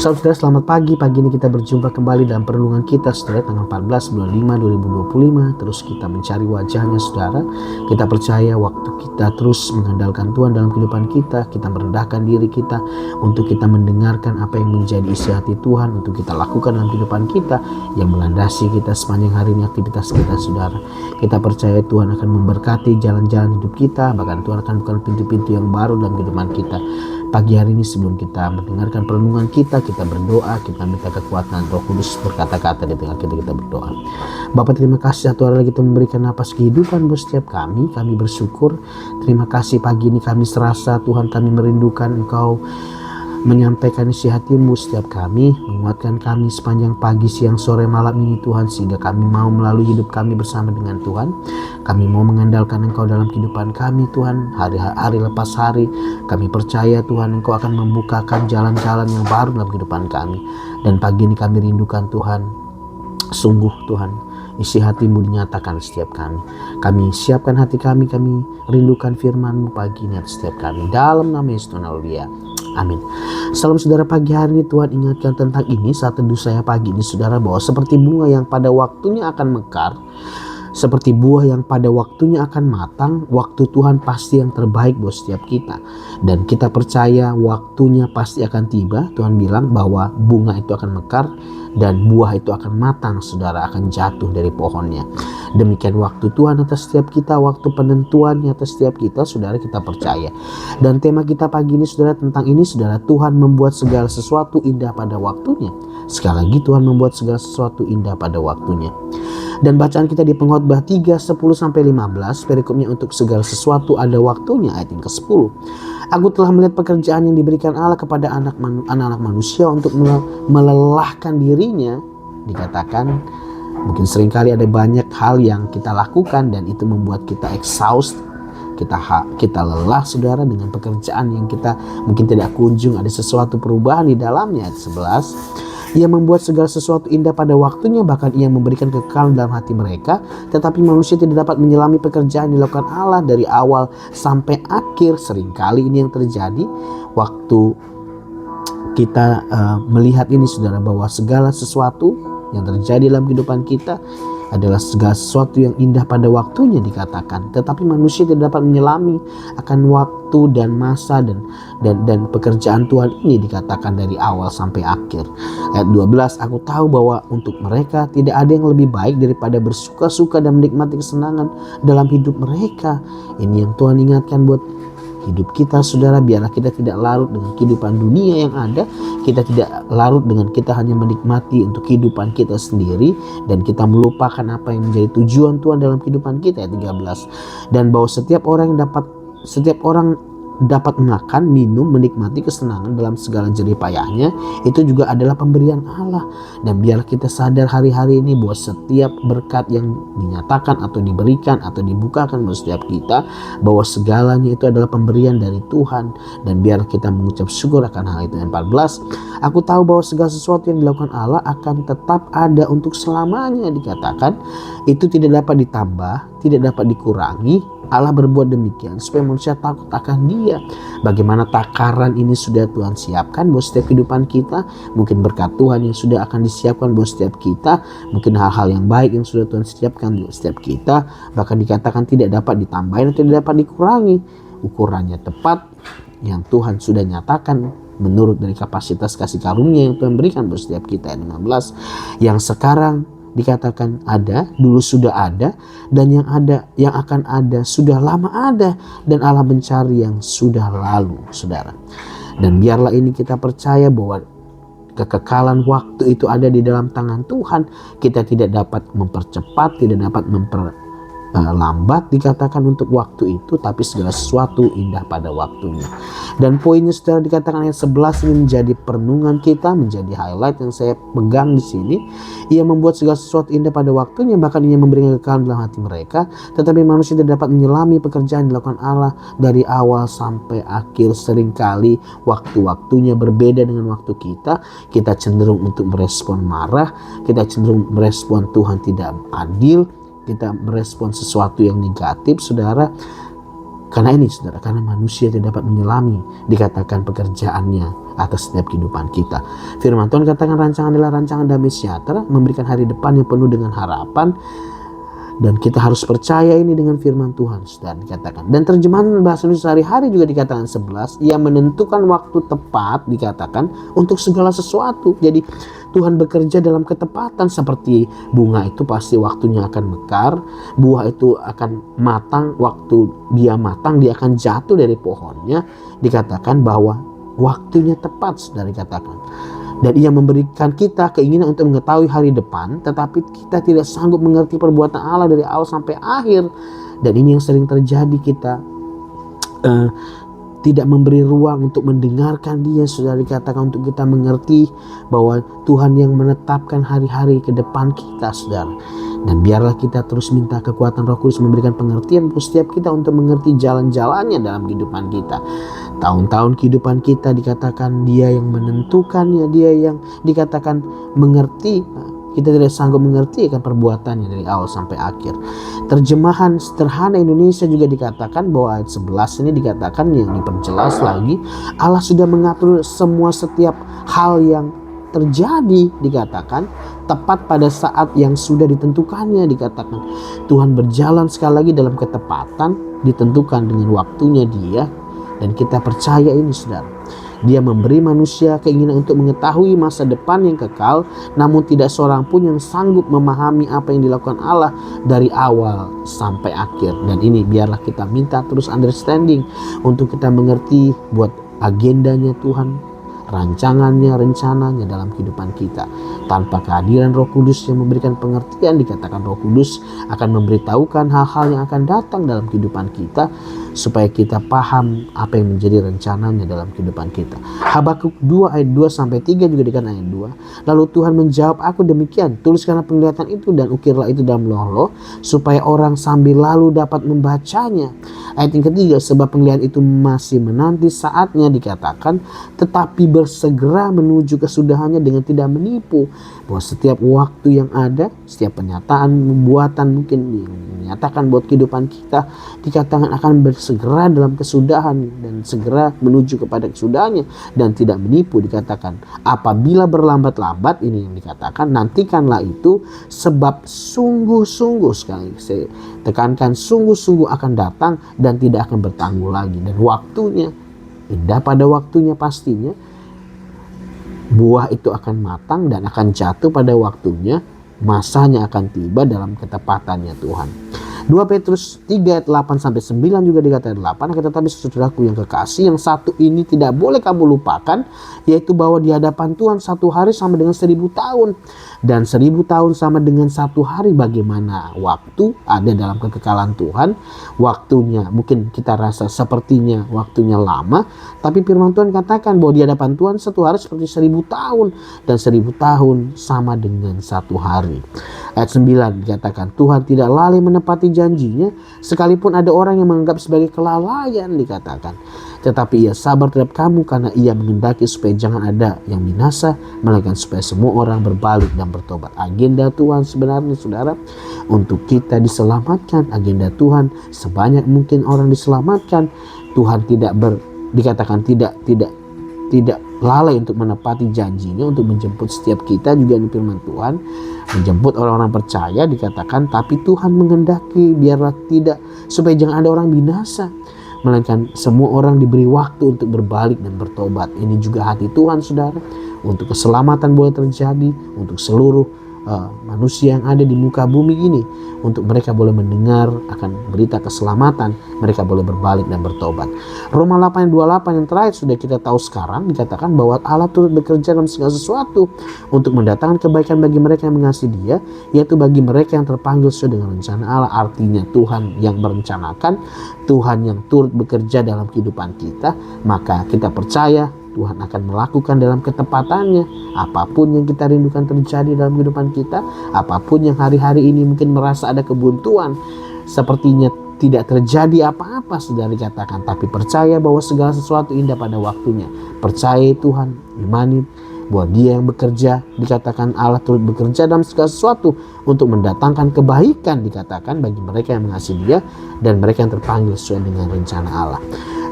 Saudara, selamat pagi. Pagi ini kita berjumpa kembali dalam perenungan kita, saudara, tanggal 14 bulan 5 2025. Terus kita mencari wajahnya, saudara. Kita percaya waktu kita terus mengandalkan Tuhan dalam kehidupan kita, kita merendahkan diri kita untuk kita mendengarkan apa yang menjadi isi hati Tuhan untuk kita lakukan dalam kehidupan kita yang melandasi kita sepanjang hari ini, aktivitas kita, saudara. Kita percaya Tuhan akan memberkati jalan-jalan hidup kita, bahkan Tuhan akan buka pintu-pintu yang baru dalam kehidupan kita. Pagi hari ini sebelum kita mendengarkan perenungan kita berdoa, kita minta kekuatan Roh Kudus berkata-kata di tengah kita berdoa. Bapa, terima kasih satu hari lagi Tuhan memberikan napas kehidupan buat setiap kami bersyukur. Terima kasih pagi ini kami serasa Tuhan, kami merindukan Engkau menyampaikan isi hati-Mu setiap kami, menguatkan kami sepanjang pagi, siang, sore, malam ini Tuhan, sehingga kami mau melalui hidup kami bersama dengan Tuhan. Kami mau mengandalkan Engkau dalam kehidupan kami Tuhan, hari lepas hari. Kami percaya Tuhan Engkau akan membukakan jalan-jalan yang baru dalam kehidupan kami. Dan pagi ini kami rindukan Tuhan, sungguh Tuhan, isi hati-Mu dinyatakan setiap kami. Kami siapkan hati kami rindukan firman-Mu pagi ini atas setiap kami. Dalam nama Yesus Tuhan, haleluya. Amin. Salam saudara, pagi hari ini Tuhan ingatkan tentang ini saat teduh saya pagi ini, saudara, bahwa seperti bunga yang pada waktunya akan mekar, seperti buah yang pada waktunya akan matang, waktu Tuhan pasti yang terbaik buat setiap kita. Dan kita percaya waktunya pasti akan tiba. Tuhan bilang bahwa bunga itu akan mekar dan buah itu akan matang, saudara, akan jatuh dari pohonnya. Demikian waktu Tuhan atas setiap kita, waktu penentuannya atas setiap kita, saudara, kita percaya. Dan tema kita pagi ini, saudara, tentang ini, saudara, Tuhan membuat segala sesuatu indah pada waktunya. Sekali lagi, Tuhan membuat segala sesuatu indah pada waktunya. Dan bacaan kita di Pengkhotbah 3:10-15, perikopnya untuk segala sesuatu ada waktunya, ayat yang ke-10. Aku telah melihat pekerjaan yang diberikan Allah kepada anak-anak manusia untuk melelahkan dirinya. Dikatakan mungkin seringkali ada banyak hal yang kita lakukan dan itu membuat kita exhaust, kita lelah, saudara, dengan pekerjaan yang kita mungkin tidak kunjung ada sesuatu perubahan di dalamnya. Ayat 11, Ia membuat segala sesuatu indah pada waktunya, bahkan Ia memberikan kekal dalam hati mereka. Tetapi manusia tidak dapat menyelami pekerjaan yang dilakukan Allah dari awal sampai akhir. Seringkali ini yang terjadi waktu kita melihat ini, saudara, bahwa segala sesuatu yang terjadi dalam kehidupan kita adalah segala sesuatu yang indah pada waktunya, dikatakan. Tetapi manusia tidak dapat menyelami akan waktu dan masa dan pekerjaan Tuhan ini, dikatakan dari awal sampai akhir. Ayat 12, aku tahu bahwa untuk mereka tidak ada yang lebih baik daripada bersuka-suka dan menikmati kesenangan dalam hidup mereka. Ini yang Tuhan ingatkan buat hidup kita, saudara. Biarlah kita tidak larut dengan kehidupan dunia yang ada. Kita tidak larut dengan kita hanya menikmati untuk kehidupan kita sendiri dan kita melupakan apa yang menjadi tujuan Tuhan dalam kehidupan kita. Ayat 13, dan bahwa setiap orang dapat makan, minum, menikmati kesenangan dalam segala jerih payahnya, itu juga adalah pemberian Allah. Dan biarlah kita sadar hari-hari ini bahwa setiap berkat yang dinyatakan atau diberikan atau dibukakan buat setiap kita, bahwa segalanya itu adalah pemberian dari Tuhan. Dan biarlah kita mengucap syukur akan hal itu. 14, aku tahu bahwa segala sesuatu yang dilakukan Allah akan tetap ada untuk selamanya, dikatakan. Itu tidak dapat ditambah, tidak dapat dikurangi. Allah berbuat demikian supaya manusia takut akan Dia. Bagaimana takaran ini sudah Tuhan siapkan buat setiap kehidupan kita. Mungkin berkat Tuhan yang sudah akan disiapkan buat setiap kita. Mungkin hal-hal yang baik yang sudah Tuhan siapkan buat setiap kita. Bahkan dikatakan tidak dapat ditambahin atau tidak dapat dikurangi. Ukurannya tepat yang Tuhan sudah nyatakan menurut dari kapasitas kasih karunia yang Tuhan berikan buat setiap kita. Ayat 15, yang sekarang dikatakan ada, dulu sudah ada, dan yang akan ada sudah lama ada, dan Allah mencari yang sudah lalu, saudara. Dan biarlah ini kita percaya bahwa kekekalan waktu itu ada di dalam tangan Tuhan. Kita tidak dapat mempercepat, tidak dapat lambat, dikatakan untuk waktu itu, tapi segala sesuatu indah pada waktunya. Dan poinnya, saudara, dikatakan ayat 11 ini menjadi perenungan kita, menjadi highlight yang saya pegang di sini. Ia membuat segala sesuatu indah pada waktunya, bahkan Ia memberikan kekal dalam hati mereka. Tetapi manusia tidak dapat menyelami pekerjaan yang dilakukan Allah dari awal sampai akhir. Seringkali waktu-waktunya berbeda dengan waktu kita. Kita cenderung untuk merespon marah, kita cenderung merespon Tuhan tidak adil, kita merespon sesuatu yang negatif, saudara. Karena ini saudara, karena manusia tidak dapat menyelami dikatakan pekerjaannya atas setiap kehidupan kita. Firman Tuhan katakan rancangan adalah rancangan damai sejahtera, memberikan hari depan yang penuh dengan harapan. Dan kita harus percaya ini dengan firman Tuhan, saudara, dikatakan. Dan terjemahan bahasa Indonesia sehari-hari juga dikatakan 11, ia menentukan waktu tepat, dikatakan, untuk segala sesuatu. Jadi Tuhan bekerja dalam ketepatan, seperti bunga itu pasti waktunya akan mekar, buah itu akan matang, waktu dia matang dia akan jatuh dari pohonnya, dikatakan bahwa waktunya tepat, saudara, dikatakan. Dan ia memberikan kita keinginan untuk mengetahui hari depan, tetapi kita tidak sanggup mengerti perbuatan Allah dari awal sampai akhir. Dan ini yang sering terjadi, kita tidak memberi ruang untuk mendengarkan Dia, saudara, dikatakan, untuk kita mengerti bahwa Tuhan yang menetapkan hari-hari ke depan kita, saudara. Dan biarlah kita terus minta kekuatan Roh Kudus memberikan pengertian untuk setiap kita untuk mengerti jalan-jalannya dalam kehidupan kita. Tahun-tahun kehidupan kita dikatakan Dia yang menentukannya, Dia yang dikatakan mengerti. Kita tidak sanggup mengerti akan perbuatannya dari awal sampai akhir. Terjemahan sederhana Indonesia juga dikatakan bahwa ayat 11 ini dikatakan, yang diperjelas lagi, Allah sudah mengatur semua setiap hal yang terjadi, dikatakan tepat pada saat yang sudah ditentukannya, dikatakan. Tuhan berjalan sekali lagi dalam ketepatan, ditentukan dengan waktunya Dia. Dan kita percaya ini, saudara. Dia memberi manusia keinginan untuk mengetahui masa depan yang kekal, namun tidak seorang pun yang sanggup memahami apa yang dilakukan Allah dari awal sampai akhir. Dan ini biarlah kita minta terus understanding untuk kita mengerti buat agendanya Tuhan, rancangannya, rencananya dalam kehidupan kita. Tanpa kehadiran Roh Kudus yang memberikan pengertian, dikatakan Roh Kudus akan memberitahukan hal-hal yang akan datang dalam kehidupan kita, supaya kita paham apa yang menjadi rencananya dalam kehidupan kita. Habakuk 2 ayat 2-3 juga dikatakan ayat 2. Lalu Tuhan menjawab aku demikian, tuliskanlah penglihatan itu dan ukirlah itu dalam loh-loh, supaya orang sambil lalu dapat membacanya. Ayat yang ketiga, sebab penglihatan itu masih menanti saatnya, dikatakan, tetapi bersegera menuju kesudahannya dengan tidak menipu. Bahwa setiap waktu yang ada, setiap pernyataan, pembuatan mungkin dinyatakan buat kehidupan kita, dikatakan akan bersegera dalam kesudahan dan segera menuju kepada kesudahannya dan tidak menipu, dikatakan. Apabila berlambat-lambat, ini yang dikatakan, nantikanlah itu, sebab sungguh-sungguh, sekali saya tekankan, sungguh-sungguh akan datang dan tidak akan bertangguh lagi. Dan waktunya indah, pada waktunya pastinya buah itu akan matang dan akan jatuh pada waktunya, masanya akan tiba dalam ketepatannya Tuhan. 2 Petrus 3 ayat 8-9 juga dikatakan 8, tetapi saudaraku yang kekasih, yang satu ini tidak boleh kamu lupakan, yaitu bahwa di hadapan Tuhan satu hari sama dengan 1000 tahun, dan 1000 tahun sama dengan satu hari. Bagaimana waktu ada dalam kekekalan Tuhan, waktunya mungkin kita rasa sepertinya waktunya lama, tapi firman Tuhan katakan bahwa di hadapan Tuhan satu hari seperti 1000 tahun, dan 1000 tahun sama dengan satu hari. Ayat 9 dikatakan, Tuhan tidak lalai menepati janjinya, sekalipun ada orang yang menganggap sebagai kelalaian, dikatakan. Tetapi ia sabar terhadap kamu, karena ia menghendaki supaya jangan ada yang binasa, melainkan supaya semua orang berbalik dan bertobat. Agenda Tuhan sebenarnya, saudara, untuk kita diselamatkan. Agenda Tuhan sebanyak mungkin orang diselamatkan. Tuhan dikatakan tidak lalai untuk menepati janjinya, untuk menjemput setiap kita juga di firman Tuhan, menjemput orang-orang percaya, dikatakan. Tapi Tuhan menghendaki biarlah tidak, supaya jangan ada orang binasa, melainkan semua orang diberi waktu untuk berbalik dan bertobat. Ini juga hati Tuhan, saudara, untuk keselamatan boleh terjadi untuk seluruh manusia yang ada di muka bumi ini, untuk mereka boleh mendengar akan berita keselamatan, mereka boleh berbalik dan bertobat. Roma 8:28 yang terakhir sudah kita tahu sekarang, dikatakan bahwa Allah turut bekerja dalam segala sesuatu untuk mendatangkan kebaikan bagi mereka yang mengasihi Dia, yaitu bagi mereka yang terpanggil sesuai dengan rencana Allah. Artinya Tuhan yang merencanakan, Tuhan yang turut bekerja dalam kehidupan kita, maka kita percaya Tuhan akan melakukan dalam ketepatannya. Apapun yang kita rindukan terjadi dalam kehidupan kita, apapun yang hari-hari ini mungkin merasa ada kebuntuan, sepertinya tidak terjadi apa-apa, sudah dikatakan, tapi percaya bahwa segala sesuatu indah pada waktunya. Percaya Tuhan, imani bahwa Dia yang bekerja, dikatakan Allah turut bekerja dalam segala sesuatu untuk mendatangkan kebaikan, dikatakan bagi mereka yang mengasihi Dia dan mereka yang terpanggil sesuai dengan rencana Allah.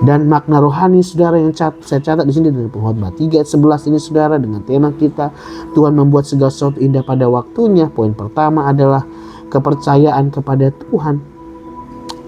Dan makna rohani saudara yang saya catat di sini dari Pengkhotbah 3 ayat 11 ini saudara, dengan tema kita Tuhan membuat segala sesuatu indah pada waktunya. Poin pertama adalah kepercayaan kepada Tuhan.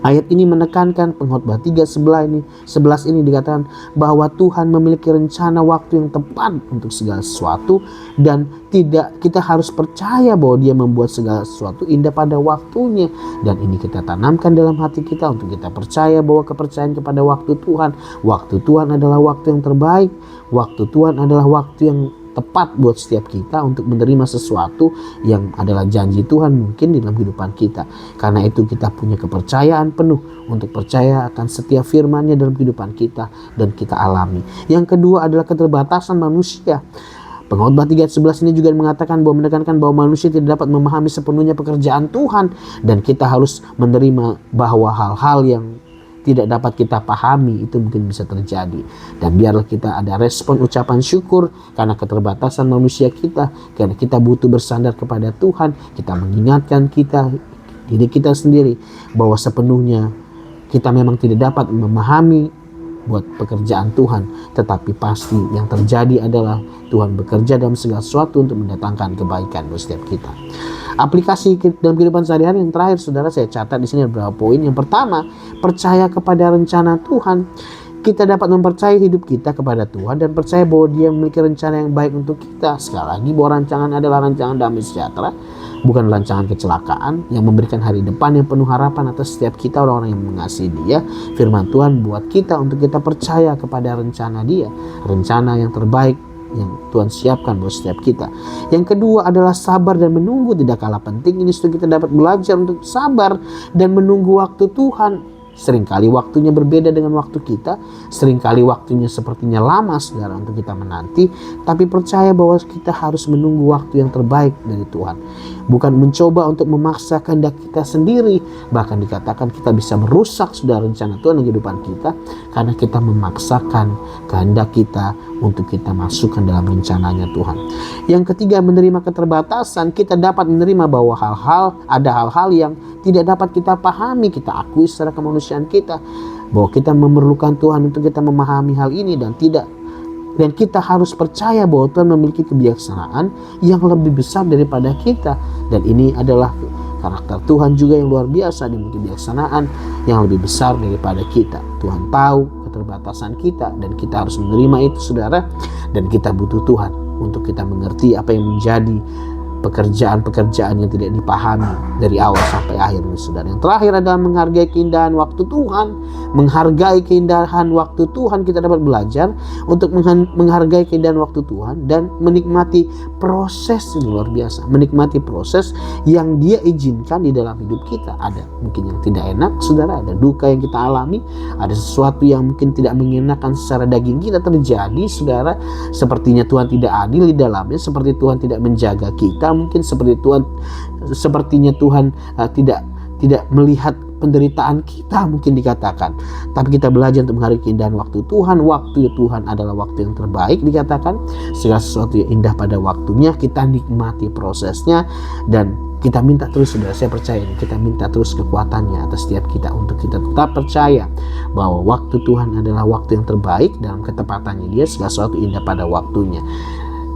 Ayat ini menekankan, Pengkhotbah 3:11 ini dikatakan bahwa Tuhan memiliki rencana waktu yang tepat untuk segala sesuatu, dan kita harus percaya bahwa Dia membuat segala sesuatu indah pada waktunya. Dan ini kita tanamkan dalam hati kita untuk kita percaya bahwa kepercayaan kepada waktu Tuhan. Waktu Tuhan adalah waktu yang terbaik. Waktu Tuhan adalah waktu yang tepat buat setiap kita untuk menerima sesuatu yang adalah janji Tuhan mungkin di dalam kehidupan kita. Karena itu kita punya kepercayaan penuh untuk percaya akan setiap firman-Nya dalam kehidupan kita dan kita alami. Yang kedua adalah keterbatasan manusia. Pengkhotbah 3 ayat 11 ini juga mengatakan bahwa menekankan bahwa manusia tidak dapat memahami sepenuhnya pekerjaan Tuhan, dan kita harus menerima bahwa hal-hal yang tidak dapat kita pahami itu mungkin bisa terjadi. Dan biarlah kita ada respon ucapan syukur karena keterbatasan manusia kita, karena kita butuh bersandar kepada Tuhan. Kita mengingatkan diri kita sendiri bahwa sepenuhnya kita memang tidak dapat memahami buat pekerjaan Tuhan, tetapi pasti yang terjadi adalah Tuhan bekerja dalam segala sesuatu untuk mendatangkan kebaikan buat setiap kita. Aplikasi dalam kehidupan sehari-hari yang terakhir saudara, saya catat di sini ada beberapa poin. Yang pertama, percaya kepada rencana Tuhan. Kita dapat mempercayai hidup kita kepada Tuhan dan percaya bahwa Dia memiliki rencana yang baik untuk kita. Sekali lagi, bahwa rancangan adalah rancangan damai sejahtera, bukan rancangan kecelakaan, yang memberikan hari depan yang penuh harapan atas setiap kita orang-orang yang mengasihi Dia. Firman Tuhan buat kita untuk kita percaya kepada rencana Dia, rencana yang terbaik yang Tuhan siapkan buat setiap kita. Yang kedua adalah sabar dan menunggu. Tidak kalah penting ini kita dapat belajar untuk sabar dan menunggu waktu Tuhan. Seringkali waktunya berbeda dengan waktu kita, seringkali waktunya sepertinya lama saudara untuk kita menanti, tapi percaya bahwa kita harus menunggu waktu yang terbaik dari Tuhan. Bukan mencoba untuk memaksa kehendak kita sendiri, bahkan dikatakan kita bisa merusak saudara rencana Tuhan dalam kehidupan kita karena kita memaksakan kehendak kita untuk kita masukkan dalam rencananya Tuhan. Yang ketiga, menerima keterbatasan. Kita dapat menerima bahwa ada hal-hal yang tidak dapat kita pahami, kita akui secara kemanusiaan kita bahwa kita memerlukan Tuhan untuk kita memahami hal ini, dan kita harus percaya bahwa Tuhan memiliki kebijaksanaan yang lebih besar daripada kita, dan ini adalah karakter Tuhan juga yang luar biasa, dimiliki kebijaksanaan yang lebih besar daripada kita. Tuhan tahu keterbatasan kita dan kita harus menerima itu saudara, dan kita butuh Tuhan untuk kita mengerti apa yang menjadi pekerjaan-pekerjaan yang tidak dipahami dari awal sampai akhir ini saudara. Yang terakhir adalah menghargai keindahan waktu Tuhan. Menghargai keindahan waktu Tuhan, kita dapat belajar untuk menghargai keindahan waktu Tuhan dan menikmati proses yang luar biasa, menikmati proses yang Dia izinkan di dalam hidup kita. Ada mungkin yang tidak enak saudara, ada duka yang kita alami, ada sesuatu yang mungkin tidak mengenakan secara daging kita terjadi saudara, sepertinya Tuhan tidak adil di dalamnya, seperti Tuhan tidak menjaga kita, mungkin sepertinya Tuhan tidak melihat penderitaan kita mungkin dikatakan. Tapi kita belajar untuk menghargai keindahan waktu Tuhan. Waktu Tuhan adalah waktu yang terbaik dikatakan. Segala sesuatu yang indah pada waktunya, kita nikmati prosesnya dan kita minta terus saudara, saya percaya ini, kita minta terus kekuatannya atas setiap kita untuk kita tetap percaya bahwa waktu Tuhan adalah waktu yang terbaik dalam ketepatannya Dia. Segala sesuatu indah pada waktunya.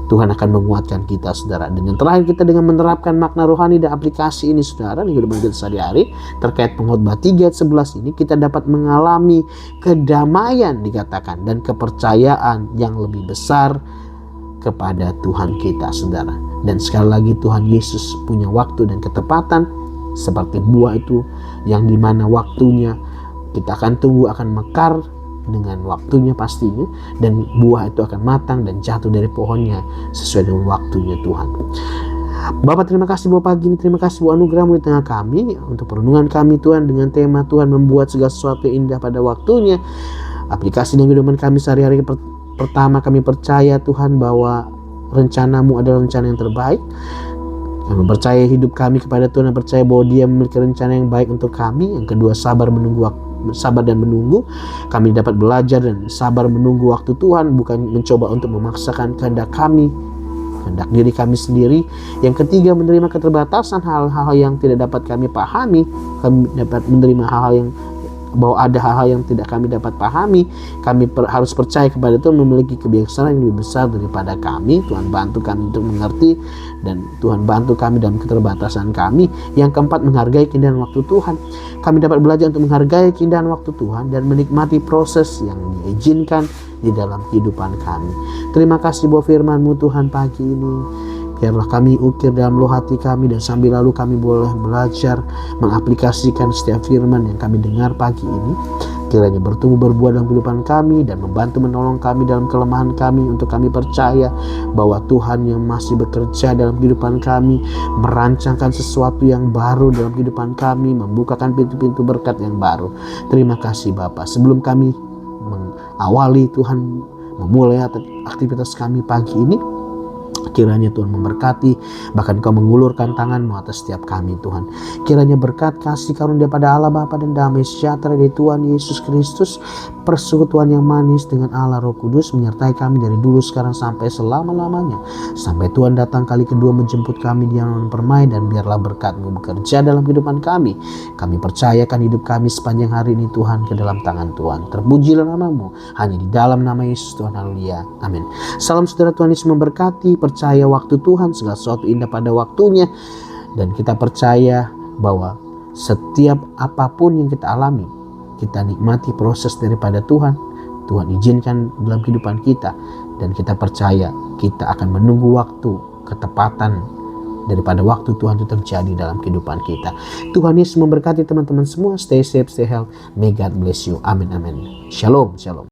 Tuhan akan menguatkan kita saudara. Dan yang terakhir, kita dengan menerapkan makna rohani dan aplikasi ini saudara di kehidupan kita sehari-hari terkait Pengkhotbah 3 ayat 11 ini, kita dapat mengalami kedamaian dikatakan dan kepercayaan yang lebih besar kepada Tuhan kita saudara. Dan sekali lagi, Tuhan Yesus punya waktu dan ketepatan seperti buah itu yang dimana waktunya kita akan tunggu akan mekar dengan waktunya pastinya, dan buah itu akan matang dan jatuh dari pohonnya sesuai dengan waktunya Tuhan. Bapak, terima kasih buat pagi ini, terima kasih buat anugerah-Mu di tengah kami untuk perenungan kami Tuhan dengan tema Tuhan membuat segala sesuatu yang indah pada waktunya. Aplikasi dan kehidupan kami sehari-hari. Pertama, kami percaya Tuhan bahwa rencana-Mu adalah rencana yang terbaik. Kami percaya hidup kami kepada Tuhan dan percaya bahwa Dia memiliki rencana yang baik untuk kami. Yang kedua, sabar menunggu sabar dan menunggu. Kami dapat belajar dan sabar menunggu waktu Tuhan, bukan mencoba untuk memaksakan kehendak kami, kehendak diri kami sendiri. Yang ketiga, menerima keterbatasan hal-hal yang tidak dapat kami pahami. Kami dapat menerima hal-hal yang bahwa ada hal-hal yang tidak kami dapat pahami. Kami harus percaya kepada Tuhan memiliki kebijaksanaan yang lebih besar daripada kami. Tuhan bantu kami untuk mengerti, dan Tuhan bantu kami dalam keterbatasan kami. Yang keempat, menghargai keindahan waktu Tuhan. Kami dapat belajar untuk menghargai keindahan waktu Tuhan dan menikmati proses yang diizinkan di dalam kehidupan kami. Terima kasih buat firman-Mu Tuhan pagi ini. Biarlah kami ukir dalam loh hati kami, dan sambil lalu kami boleh belajar mengaplikasikan setiap firman yang kami dengar pagi ini. Kiranya bertumbuh berbuah dalam kehidupan kami dan membantu menolong kami dalam kelemahan kami, untuk kami percaya bahwa Tuhan yang masih bekerja dalam kehidupan kami, merancangkan sesuatu yang baru dalam kehidupan kami, membukakan pintu-pintu berkat yang baru. Terima kasih Bapa. Sebelum kami mengawali Tuhan memulai aktivitas kami pagi ini, kiranya Tuhan memberkati, bahkan Kau mengulurkan tangan-Mu atas setiap kami Tuhan. Kiranya berkat, kasih karunia pada Allah Bapa dan damai sejahtera dari Tuhan Yesus Kristus, persekutuan yang manis dengan Allah Roh Kudus menyertai kami dari dulu, sekarang, sampai selama-lamanya. Sampai Tuhan datang kali kedua menjemput kami di yaman permai, dan biarlah berkat-Mu bekerja dalam kehidupan kami. Kami percayakan hidup kami sepanjang hari ini Tuhan ke dalam tangan Tuhan. Terpujilah nama-Mu, hanya di dalam nama Yesus Tuhan. Haleluya. Amin. Salam saudara, Tuhan Yesus memberkati. Percaya waktu Tuhan, segala sesuatu indah pada waktunya, dan kita percaya bahwa setiap apapun yang kita alami, kita nikmati proses daripada Tuhan. Tuhan izinkan dalam kehidupan kita, dan kita percaya kita akan menunggu waktu ketepatan daripada waktu Tuhan itu terjadi dalam kehidupan kita. Tuhan Yesus memberkati teman-teman semua. Stay safe, stay healthy. May God bless you. Amin, amin. Shalom, shalom.